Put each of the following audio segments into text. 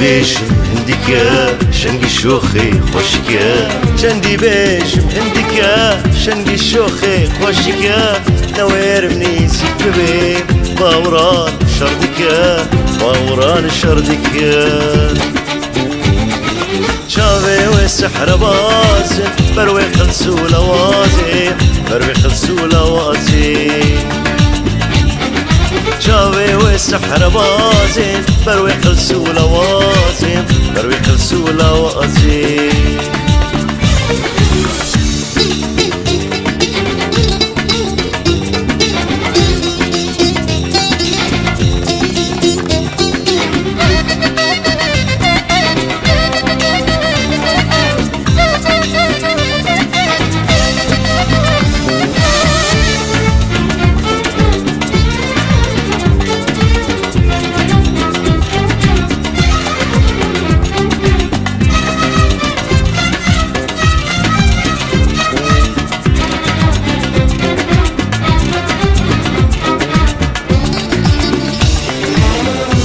بيجم هنديكا شنقي شوخي خوشكا شندي بيجم هنديكا شنقي شوخي خوشكا نوير منيسي ببي باوران شردكا باوران شردكا شافي والسحر بازن بروي خلصو لوازي بروي خلصو لوازي شافي والسحر بازن بروي خلصو لوازي بروي خلصو لوازي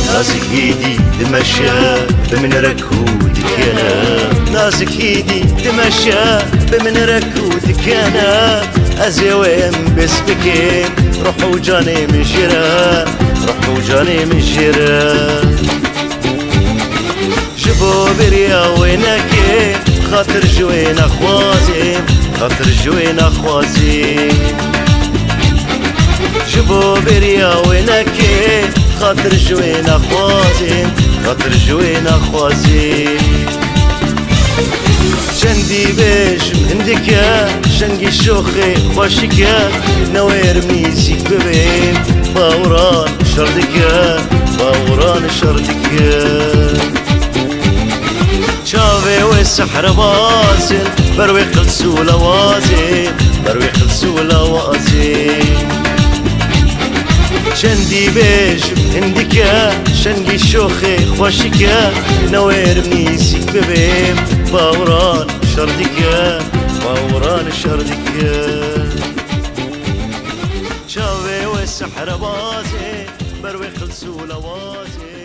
نازك ايدي تمشى بمن ركودك انا نازك ايدي تمشى بمن ركودك انا ازيوين بسبكين روح وجاني من جيران روح وجاني من جيران جبو بريا وينك خاطر جوين اخوازي خاطر جوين اخوازي جبو بريا وينك خاطر جوين اخوازي خاطر جوين اخوازي شندي بيجم هندكا شنقي شوخي خوشكا نوير منيسيك ببين باوران شردكا باوران شردكا شافي والسحر بازن بروي خلصو لوازي بروي خلصو لوازي شندي بيجم هندكا شنقي شوخي خوشكا نوير منيسيك ببيم باوران شردكا باوران شردكا شاوي والسحر بازي بروي خلصو لوازي